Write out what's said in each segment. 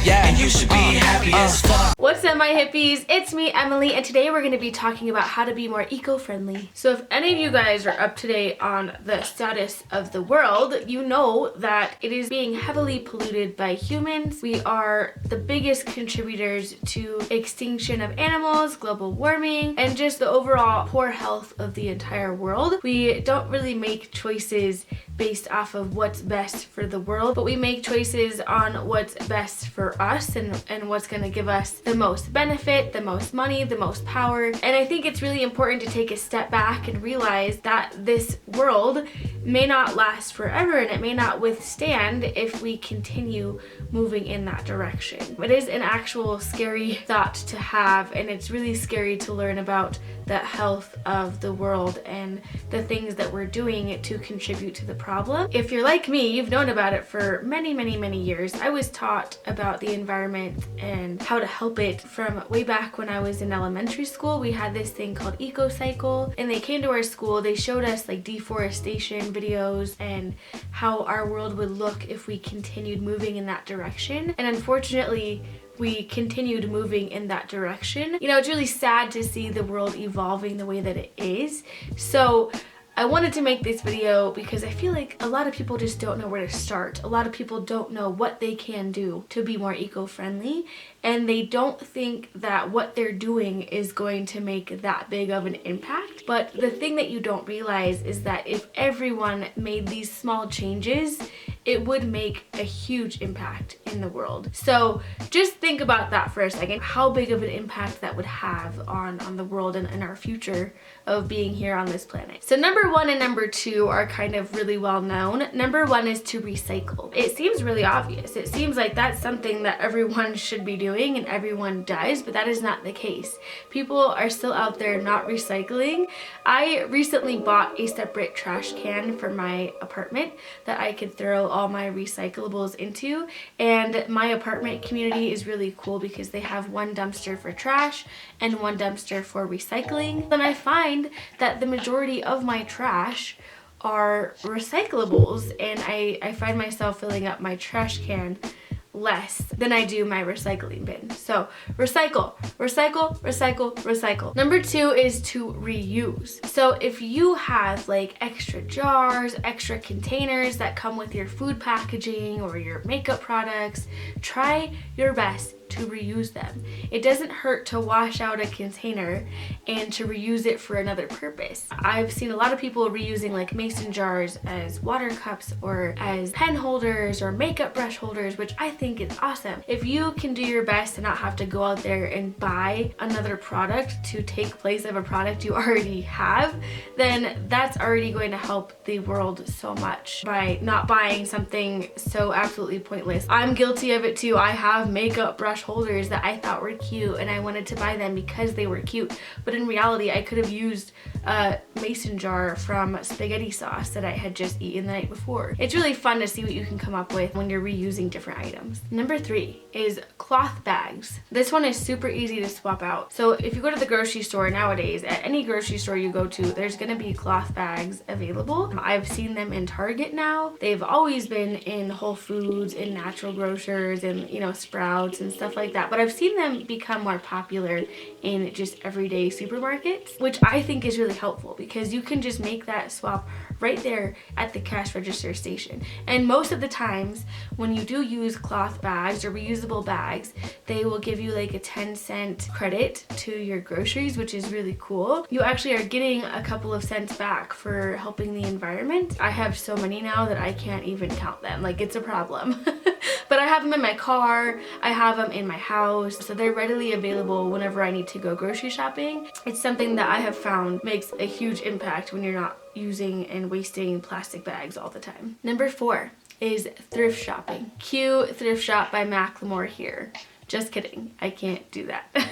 Yeah, and you should be happy as fuck. What's up, my hippies? It's me, Emily, and today we're going to be talking about how to be more eco-friendly. So if any of you guys are up to date on the status of the world, you know that it is being heavily polluted by humans. We are the biggest contributors to extinction of animals, global warming, and just the overall poor health of the entire world. We don't really make choices based off of what's best for the world, but we make choices on what's best for us and what's going to give us the most benefit, the most money, the most power. And I think it's really important to take a step back and realize that this world may not last forever and it may not withstand if we continue moving in that direction. It is an actual scary thought to have, and it's really scary to learn about the health of the world and the things that we're doing to contribute to the problem. If you're like me, you've known about it for many years. I was taught about the environment and how to help it from way back when I was in elementary school. We had this thing called EcoCycle, and they came to our school. They showed us like deforestation videos and how our world would look if we continued moving in that direction. And unfortunately, we continued moving in that direction. You know, it's really sad to see the world evolving the way that it is. So I wanted to make this video because I feel like a lot of people just don't know where to start. A lot of people don't know what they can do to be more eco-friendly, and they don't think that what they're doing is going to make that big of an impact. But the thing that you don't realize is that if everyone made these small changes, it would make a huge impact in the world. So just think about that for a second, how big of an impact that would have on the world and our future of being here on this planet. So number one and number two are kind of really well known. Number one is to recycle. It seems really obvious. It seems like that's something that everyone should be doing and everyone does, but that is not the case. People are still out there not recycling. I recently bought a separate trash can for my apartment that I could throw all my recyclables into, and my apartment community is really cool because they have one dumpster for trash and one dumpster for recycling. Then I find that the majority of my trash are recyclables, and I find myself filling up my trash can less than I do my recycling bin. So recycle, recycle, recycle, recycle. Number two is to reuse. So if you have like extra jars, extra containers that come with your food packaging or your makeup products, try your best to reuse them. It doesn't hurt to wash out a container and to reuse it for another purpose. I've seen a lot of people reusing like mason jars as water cups or as pen holders or makeup brush holders, which I think is awesome. If you can do your best to not have to go out there and buy another product to take place of a product you already have, then that's already going to help the world so much by not buying something so absolutely pointless. I'm guilty of it too. I have makeup brush holders that I thought were cute and I wanted to buy them because they were cute, but in reality I could have used a mason jar from spaghetti sauce that I had just eaten the night before. It's really fun to see what you can come up with when you're reusing different items. Number three is cloth bags. This one is super easy to swap out. So if you go to the grocery store nowadays, at any grocery store you go to, there's gonna be cloth bags available. I've seen them in Target now. They've always been in Whole Foods, in natural grocers, and you know, Sprouts and stuff like that, but I've seen them become more popular in just everyday supermarkets, which I think is really helpful because you can just make that swap right there at the cash register station. And most of the times when you do use cloth bags or reusable bags, they will give you like a 10-cent credit to your groceries, which is really cool. You actually are getting a couple of cents back for helping the environment. I have so many now that I can't even count them. Like, it's a problem. But I have them in my car, I have them in my house, so they're readily available whenever I need to go grocery shopping. It's something that I have found makes a huge impact when you're not using and wasting plastic bags all the time. Number four is thrift shopping. Cue thrift shop by Macklemore here. Just kidding, I can't do that.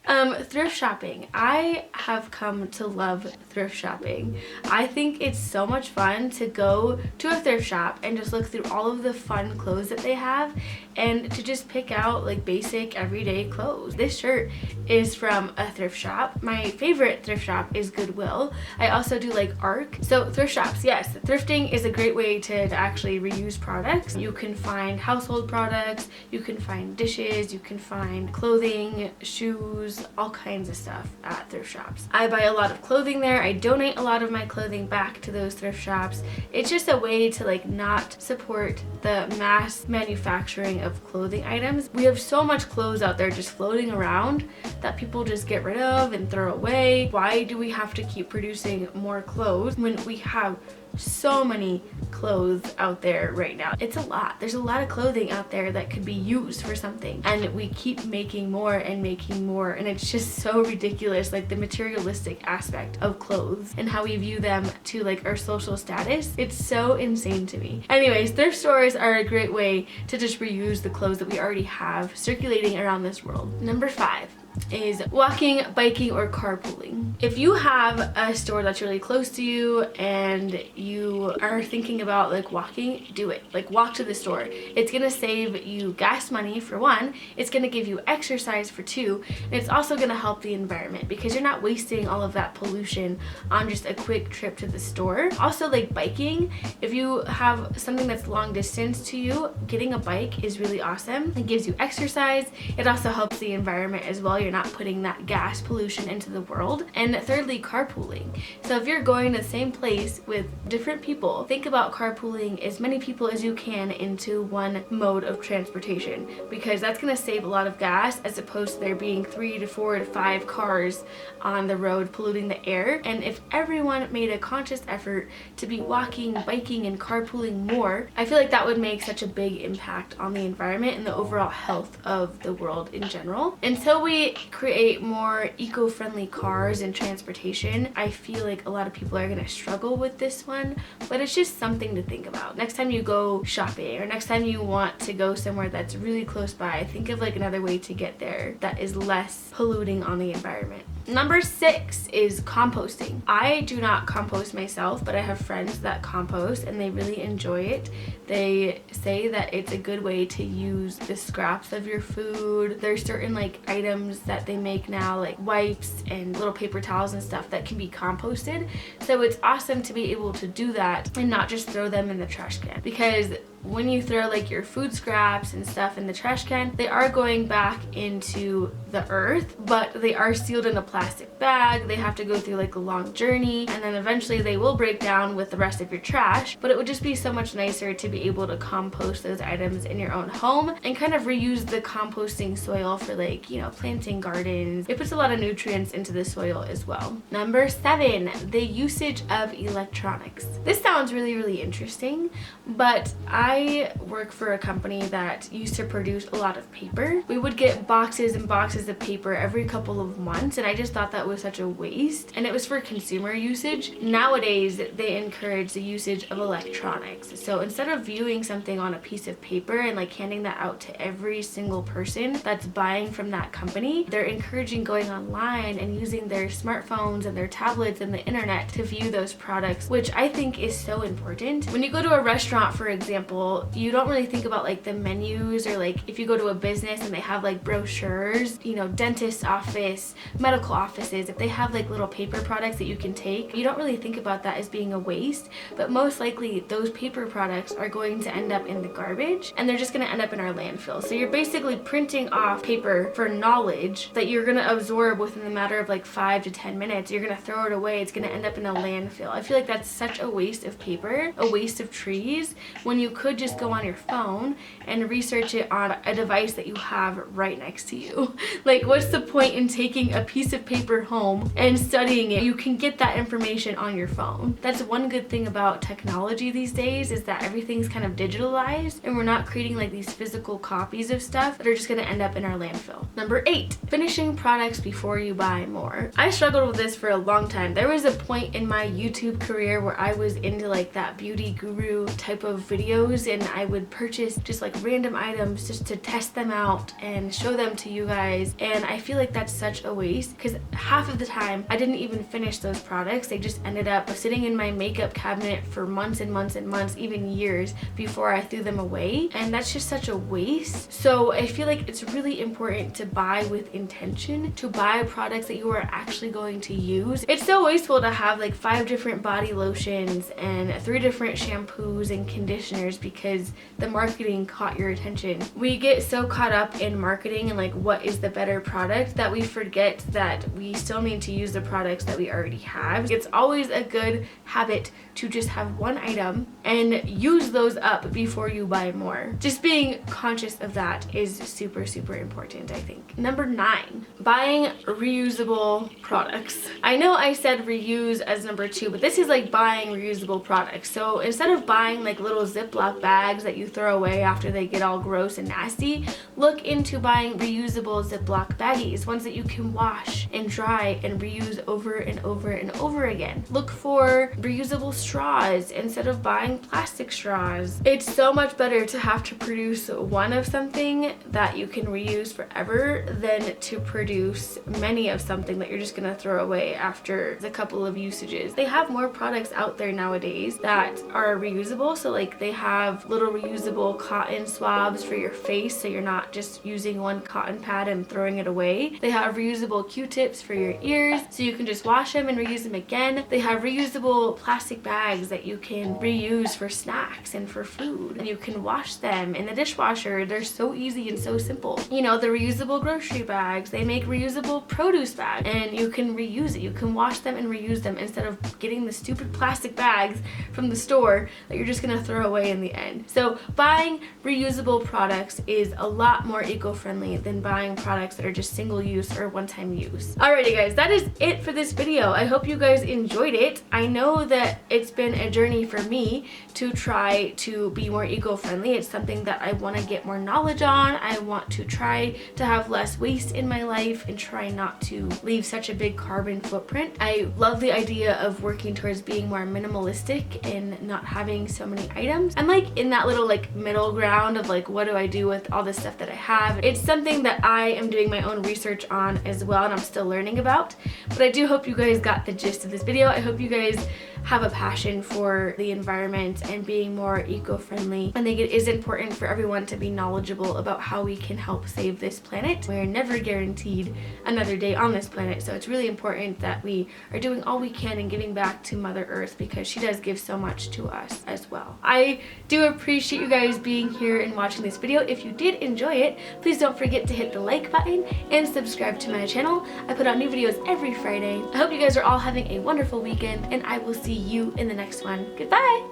Thrift shopping. I have come to love thrift shopping. I think it's so much fun to go to a thrift shop and just look through all of the fun clothes that they have and to just pick out like basic everyday clothes. This shirt is from a thrift shop. My favorite thrift shop is Goodwill. I also do like ARC. So thrift shops, yes, thrifting is a great way to actually reuse products. You can find household products, you can find dishes, you can find clothing, shoes, all kinds of stuff at thrift shops. I buy a lot of clothing there. I donate a lot of my clothing back to those thrift shops. It's just a way to like not support the mass manufacturing of clothing items. We have so much clothes out there just floating around that people just get rid of and throw away. Why do we have to keep producing more clothes when we have so many clothes out there right now? It's a lot. There's a lot of clothing out there that could be used for something, and we keep making more and making more, and it's just so ridiculous, like the materialistic aspect of clothes and how we view them to like our social status. It's so insane to me. Anyways, thrift stores are a great way to just reuse the clothes that we already have circulating around this world. Number 5 is walking, biking, or carpooling. If you have a store that's really close to you and you are thinking about like walking, do it. Like walk to the store. It's gonna save you gas money for one, it's gonna give you exercise for two, and it's also gonna help the environment because you're not wasting all of that pollution on just a quick trip to the store. Also like biking, if you have something that's long distance to you, getting a bike is really awesome. It gives you exercise. It also helps the environment as well. You're not putting that gas pollution into the world. And thirdly, carpooling. So if you're going to the same place with different people, think about carpooling as many people as you can into one mode of transportation, because that's going to save a lot of gas as opposed to there being 3 to 4 to 5 cars on the road polluting the air. And if everyone made a conscious effort to be walking, biking, and carpooling more, I feel like that would make such a big impact on the environment and the overall health of the world in general. Until we create more eco-friendly cars and transportation, I feel like a lot of people are going to struggle with this one, but it's just something to think about. Next time you go shopping or next time you want to go somewhere that's really close by, think of like another way to get there that is less polluting on the environment. Number 6 is composting. I do not compost myself, but I have friends that compost and they really enjoy it. They say that it's a good way to use the scraps of your food. There's certain like items that they make now, like wipes and little paper towels and stuff that can be composted. So it's awesome to be able to do that and not just throw them in the trash can, because when you throw like your food scraps and stuff in the trash can, they are going back into the earth, but they are sealed in a plastic bag. They have to go through like a long journey, and then eventually they will break down with the rest of your trash. But it would just be so much nicer to be able to compost those items in your own home and kind of reuse the composting soil for like, you know, planting gardens. It puts a lot of nutrients into the soil as well. Number 7, the usage of electronics. This sounds really, really interesting, but I work for a company that used to produce a lot of paper. We would get boxes and boxes of paper every couple of months, and I just thought that was such a waste, and it was for consumer usage. Nowadays, they encourage the usage of electronics. So instead of viewing something on a piece of paper and like handing that out to every single person that's buying from that company, they're encouraging going online and using their smartphones and their tablets and the internet to view those products, which I think is so important. When you go to a restaurant, for example, you don't really think about like the menus, or like if you go to a business and they have like brochures, you know, dentist office, medical offices, if they have like little paper products that you can take, you don't really think about that as being a waste, but most likely those paper products are going to end up in the garbage and they're just going to end up in our landfill. So you're basically printing off paper for knowledge that you're going to absorb within the matter of like 5 to 10 minutes. You're going to throw it away. It's going to end up in a landfill. I feel like that's such a waste of paper, a waste of trees, when you could just go on your phone and research it on a device that you have right next to you. Like, what's the point in taking a piece of of paper home and studying it. You can get that information on your phone. That's one good thing about technology these days, is that everything's kind of digitalized and we're not creating like these physical copies of stuff that are just going to end up in our landfill. Number 8, finishing products before you buy more. I struggled with this for a long time. There was a point in my YouTube career where I was into like that beauty guru type of videos, and I would purchase just like random items just to test them out and show them to you guys. And I feel like that's such a waste, because half of the time I didn't even finish those products. They just ended up sitting in my makeup cabinet for months and months and months, even years, before I threw them away. And that's just such a waste. So I feel like it's really important to buy with intention, to buy products that you are actually going to use. It's so wasteful to have like 5 different body lotions and 3 different shampoos and conditioners because the marketing caught your attention. We get so caught up in marketing and like what is the better product that we forget that we still need to use the products that we already have. It's always a good habit to just have one item and use those up before you buy more. Just being conscious of that is super, super important, I think. Number 9, buying reusable products. I know I said reuse as number 2, but this is like buying reusable products. So instead of buying like little Ziploc bags that you throw away after they get all gross and nasty, look into buying reusable Ziploc baggies, ones that you can wash and dry and reuse over and over and over again. Look for reusable straws instead of buying plastic straws. It's so much better to have to produce one of something that you can reuse forever than to produce many of something that you're just gonna throw away after a couple of usages. They have more products out there nowadays that are reusable. So like they have little reusable cotton swabs for your face, so you're not just using one cotton pad and throwing it away. They have reusable Q-tips for your ears, so you can just wash them and reuse them again. They have reusable plastic bags that you can reuse for snacks and for food, and you can wash them in the dishwasher. They're so easy and so simple. You know, the reusable grocery bags, they make reusable produce bags, and you can reuse it. You can wash them and reuse them instead of getting the stupid plastic bags from the store that you're just gonna throw away in the end. So buying reusable products is a lot more eco-friendly than buying products that are just single use or one-time use. Alrighty guys, that is it for this video. I hope you guys enjoyed it. I know that it's been a journey for me to try to be more eco-friendly. It's something that I want to get more knowledge on. I want to try to have less waste in my life and try not to leave such a big carbon footprint. I love the idea of working towards being more minimalistic and not having so many items. I'm like in that little like middle ground of like, what do I do with all the stuff that I have? It's something that I am doing my own research on as well, and I'm still learning about. But I do hope you guys got the gist of this video. I hope you guys have a passion for the environment and being more eco-friendly. I think it is important for everyone to be knowledgeable about how we can help save this planet. We're never guaranteed another day on this planet, so it's really important that we are doing all we can and giving back to Mother Earth, because she does give so much to us as well. I do appreciate you guys being here and watching this video. If you did enjoy it, please don't forget to hit the like button and subscribe to my channel. I put out new videos every Friday. I hope you guys are all having a wonderful weekend, and I will see you in the next one. Goodbye!